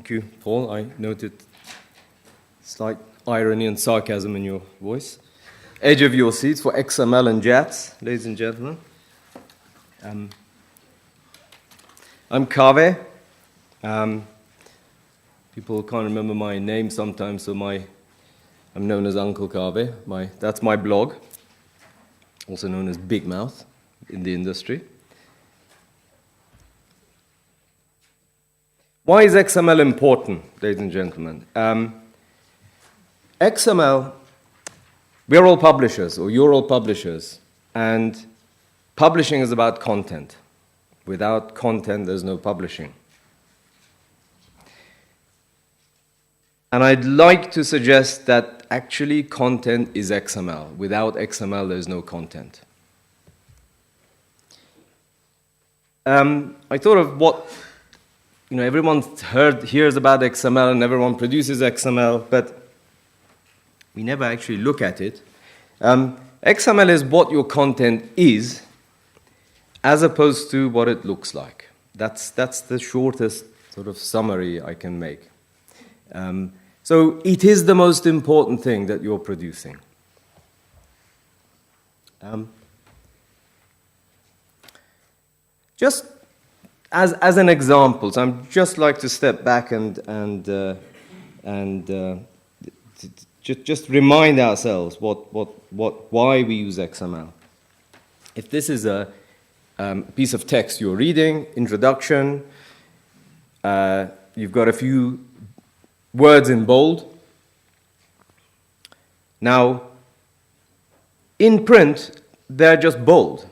Thank you, Paul. I noted slight irony and sarcasm in your voice. Edge of your seats for XML and JATS, ladies and gentlemen. I'm Kaveh. People can't remember my name sometimes, so I'm known as Uncle Kaveh. That's my blog, also known as Big Mouth in the industry. Why is XML important, ladies and gentlemen? XML, we're all publishers, or you're all publishers, and publishing is about content. Without content, there's no publishing. And I'd like to suggest that actually content is XML. Without XML, there's no content. I thought of what, everyone hears about XML and everyone produces XML, but we never actually look at it. XML is what your content is, as opposed to what it looks like. That's the shortest sort of summary I can make. So it is the most important thing that you're producing. Just as an example, so I'm just like to step back and just remind ourselves why we use XML. If this is a piece of text you're reading, introduction, you've got a few words in bold. Now, in print, they're just bold.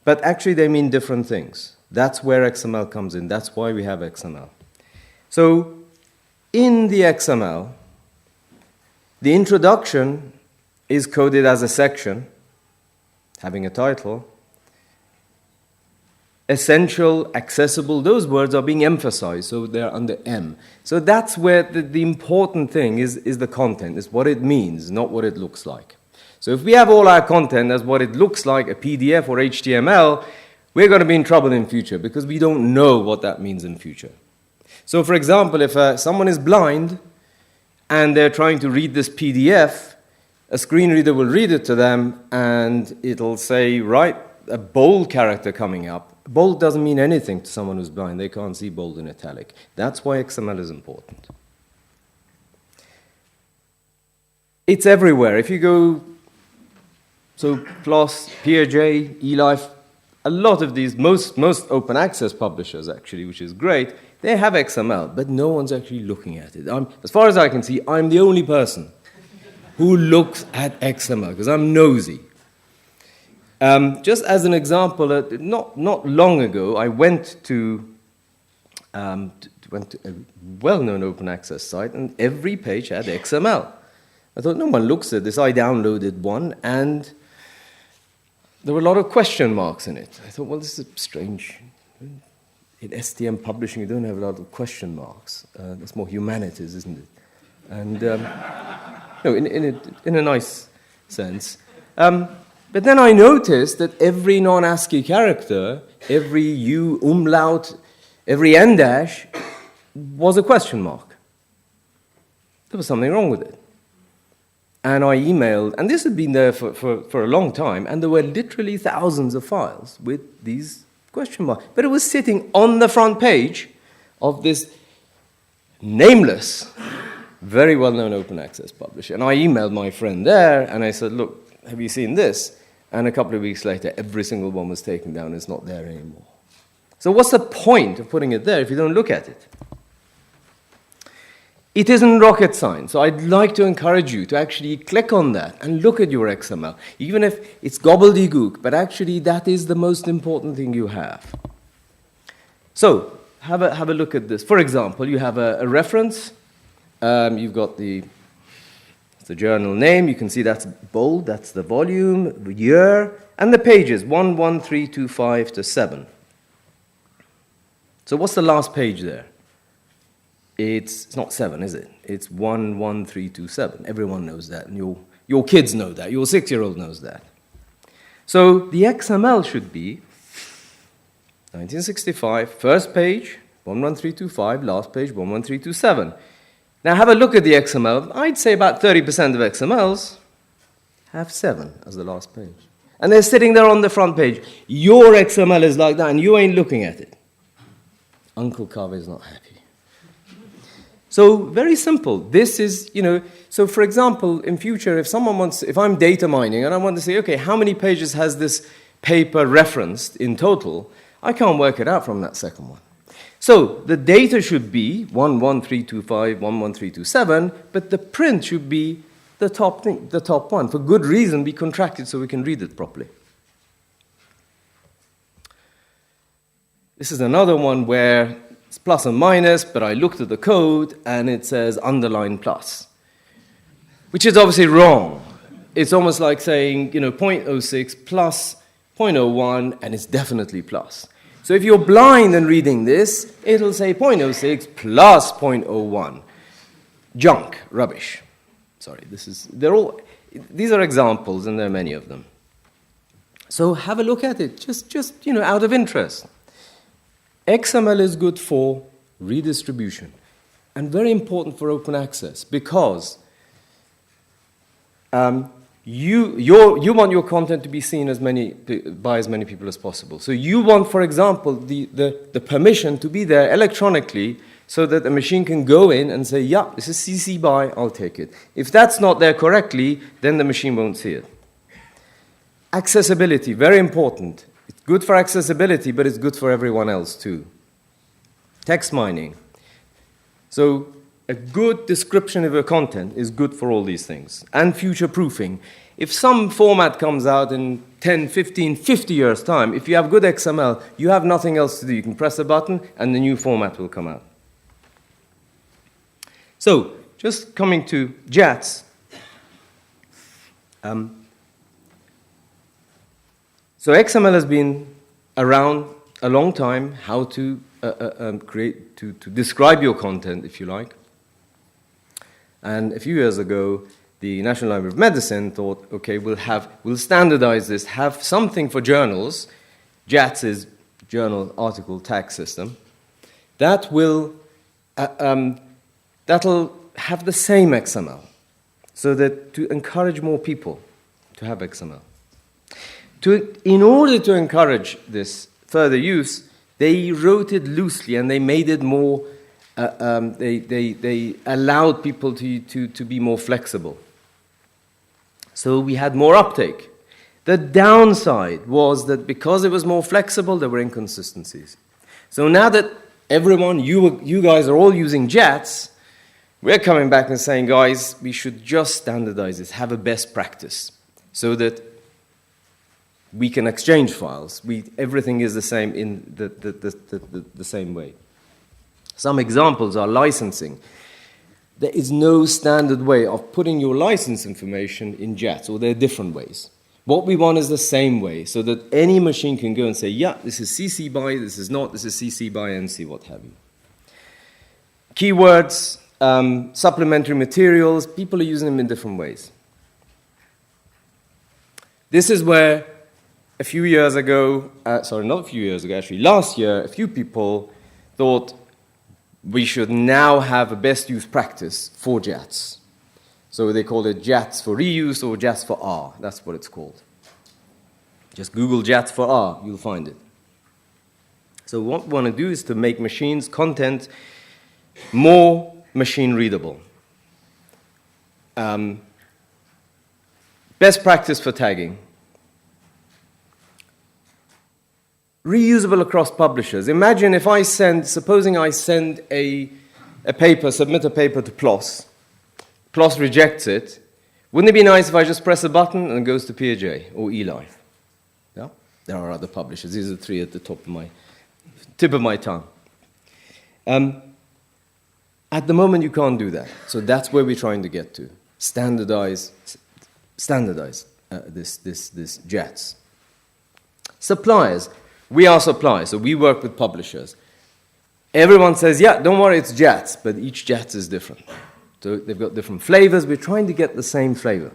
But actually, they mean different things. That's where XML comes in. That's why we have XML. So, in the XML, the introduction is coded as a section, having a title. Essential, accessible, those words are being emphasized, so they're under M. So that's where the important thing is the content, is what it means, not what it looks like. So if we have all our content as what it looks like, a PDF or HTML, we're going to be in trouble in future because we don't know what that means in future. So for example, if someone is blind and they're trying to read this PDF, a screen reader will read it to them and it'll say, right, a bold character coming up. Bold doesn't mean anything to someone who's blind. They can't see bold in italic. That's why XML is important. It's everywhere. If you go, so PLOS, PeerJ, eLife, a lot of these, most open access publishers actually, which is great, they have XML, but no one's actually looking at it. As far as I can see, I'm the only person who looks at XML because I'm nosy. Just as an example, not long ago, I went to a well-known open access site, and every page had XML. I thought, no one looks at this. I downloaded one, and there were a lot of question marks in it. I thought, well, this is strange. In STM publishing, you don't have a lot of question marks. That's more humanities, isn't it? And in a nice sense. But then I noticed that every non-ASCII character, every U, umlaut, every N dash was a question mark. There was something wrong with it. And I emailed, and this had been there for a long time, and there were literally thousands of files with these question marks. But it was sitting on the front page of this nameless, very well-known open access publisher. And I emailed my friend there, and I said, look, have you seen this? And a couple of weeks later, every single one was taken down. It's not there anymore. So what's the point of putting it there if you don't look at it? It isn't rocket science. So I'd like to encourage you to actually click on that and look at your XML, even if it's gobbledygook, but actually that is the most important thing you have. So have a look at this. For example, you have a reference. You've got the journal name. You can see that's bold. That's the volume, the year, and the pages, 11325 to 7. So what's the last page there? It's not 7, is it? It's 11327. Everyone knows that, and your kids know that. Your 6-year-old knows that. So the XML should be 1965, first page, 11325, last page 11327. Now have a look at the XML. I'd say about 30% of XMLs have 7 as the last page. And they're sitting there on the front page. Your XML is like that, and you ain't looking at it. Uncle Kaveh is not happy. So very simple. This is, so for example, in future, if I'm data mining and I want to say, okay, how many pages has this paper referenced in total, I can't work it out from that second one. So the data should be 11325, 11327, but the print should be the top one. For good reason, we contract it so we can read it properly. This is another one where it's plus and minus, but I looked at the code and it says underline plus, which is obviously wrong. It's almost like saying, 0.06 plus 0.01, and it's definitely plus. So if you're blind and reading this, it'll say 0.06 plus 0.01. Junk, rubbish. Sorry, these are examples, and there are many of them. So have a look at it, just out of interest. XML is good for redistribution and very important for open access because you want your content to be seen by as many people as possible. So you want, for example, the permission to be there electronically so that a machine can go in and say, yeah, this is CC BY, I'll take it. If that's not there correctly, then the machine won't see it. Accessibility, very important. It's good for accessibility, but it's good for everyone else too. Text mining. So a good description of your content is good for all these things. And future-proofing. If some format comes out in 10, 15, 50 years' time, if you have good XML, you have nothing else to do. You can press a button and the new format will come out. So, just coming to JATS. So XML has been around a long time, how to describe your content, if you like. And a few years ago, the National Library of Medicine thought, okay, we'll standardize this, have something for journals. JATS is Journal Article Tag System. That'll have the same XML, so that to encourage more people to have XML. In order to encourage this further use, they wrote it loosely and they made it more, they allowed people to be more flexible. So we had more uptake. The downside was that because it was more flexible, there were inconsistencies. So now that everyone, you guys are all using JATS, we're coming back and saying, guys, we should just standardize this, have a best practice, so that we can exchange files. Everything is the same in the same way. Some examples are licensing. There is no standard way of putting your license information in JATS, or there are different ways. What we want is the same way, so that any machine can go and say, yeah, this is CC BY, this is not, this is CC BY NC, what have you. Keywords, supplementary materials, people are using them in different ways. This is where a few years ago, not a few years ago, actually, last year, a few people thought we should now have a best use practice for JATS. So they called it JATS4 or JATS4R. That's what it's called. Just Google JATS4R, you'll find it. So what we want to do is to make machines' content more machine readable. Best practice for tagging. Reusable across publishers. Imagine if supposing I send a paper, submit a paper to PLOS. PLOS rejects it. Wouldn't it be nice if I just press a button and it goes to PeerJ or eLife? Yeah? There are other publishers. These are the three at the tip of my tongue. At the moment, you can't do that. So that's where we're trying to get to. Standardize this JATS. Suppliers. We are suppliers, so we work with publishers. Everyone says, yeah, don't worry, it's JATS, but each JATS is different. So they've got different flavors. We're trying to get the same flavor.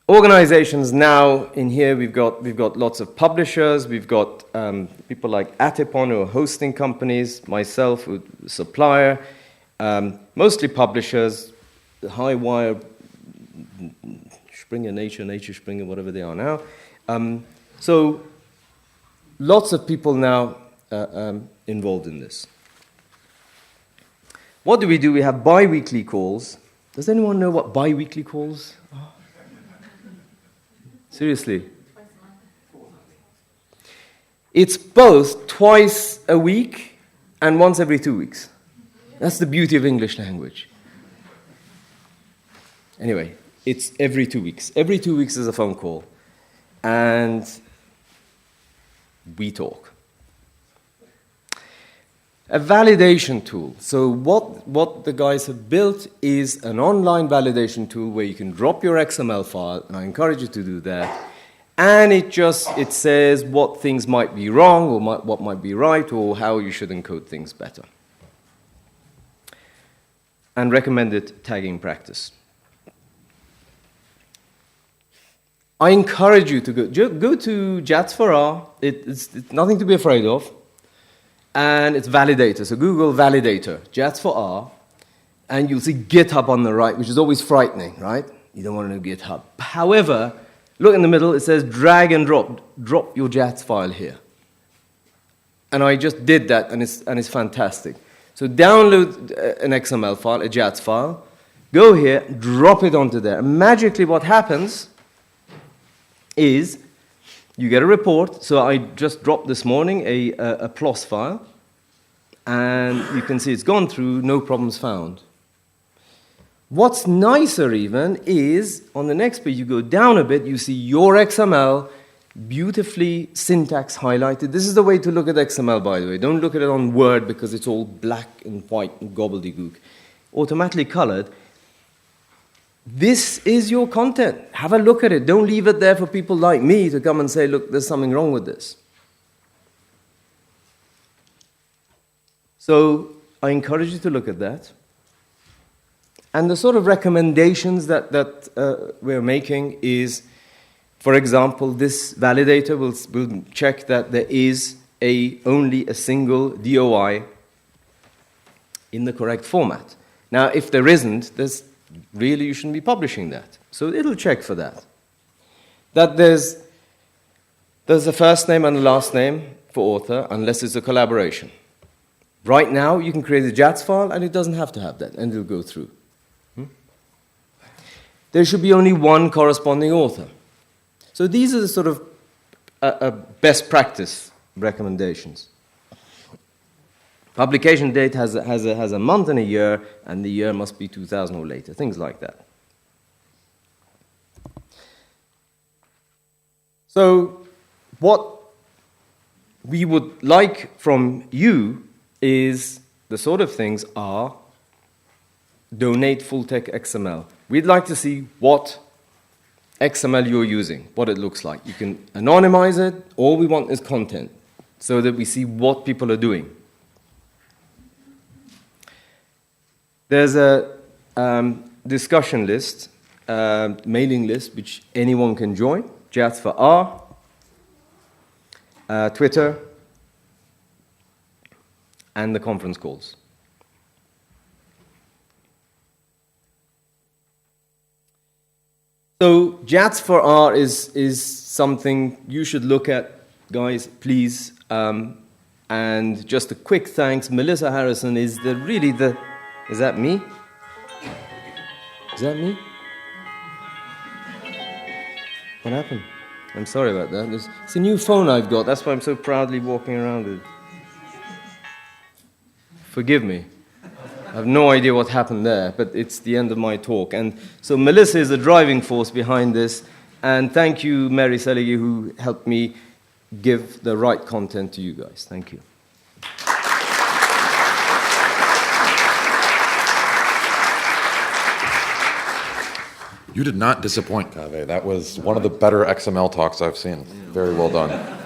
Organizations now in here, we've got lots of publishers, we've got people like Atipon who are hosting companies, myself, who's a supplier, mostly publishers, Highwire, Springer Nature, Nature Springer, whatever they are now. So lots of people now involved in this. What do? We have bi-weekly calls. Does anyone know what bi-weekly calls are? Seriously. It's both twice a week and once every 2 weeks. That's the beauty of English language. Anyway, it's every 2 weeks. Every 2 weeks is a phone call. And we talk. A validation tool. So what the guys have built is an online validation tool where you can drop your XML file, and I encourage you to do that. And it says what things might be wrong, or what might be right, or how you should encode things better. And recommended tagging practice. I encourage you to go to JATS4R. It's nothing to be afraid of. And it's validator. So Google validator, JATS4R, and you'll see GitHub on the right, which is always frightening, right? You don't want to know GitHub. However, look in the middle, it says drag and drop. Drop your JATS file here. And I just did that, and it's fantastic. So download an XML file, a JATS file, go here, drop it onto there. And magically what happens is you get a report. So I just dropped this morning a PLOS file, and you can see it's gone through, no problems found. What's nicer even is, on the next page, you go down a bit, you see your XML, beautifully syntax highlighted. This is the way to look at XML, by the way. Don't look at it on Word because it's all black and white and gobbledygook. Automatically colored. This is your content. Have a look at it. Don't leave it there for people like me to come and say, look, there's something wrong with this. So I encourage you to look at that. And the sort of recommendations that we're making is, for example, this validator will check that there is only a single DOI in the correct format. Now, if there isn't, really you shouldn't be publishing that. So it'll check for that. That there's a first name and a last name for author, unless it's a collaboration. Right now, you can create a JATS file, and it doesn't have to have that, and it'll go through. There should be only one corresponding author. So these are the sort of best practice recommendations. Publication date has a month and a year, and the year must be 2000 or later, things like that. So what we would like from you is the sort of things are donate full-text XML. We'd like to see what XML you're using, what it looks like. You can anonymize it. All we want is content so that we see what people are doing. There's a discussion list, mailing list, which anyone can join, JATS4R, Twitter, and the conference calls. So JATS4R is something you should look at, guys, please. And just a quick thanks. Melissa Harrison is really the... Is that me? Is that me? What happened? I'm sorry about that. It's a new phone I've got. That's why I'm so proudly walking around with it. Forgive me. I have no idea what happened there, but it's the end of my talk. And so Melissa is the driving force behind this. And thank you, Mary Selighi, who helped me give the right content to you guys. Thank you. You did not disappoint, Kaveh. That was one of the better XML talks I've seen. Very well done.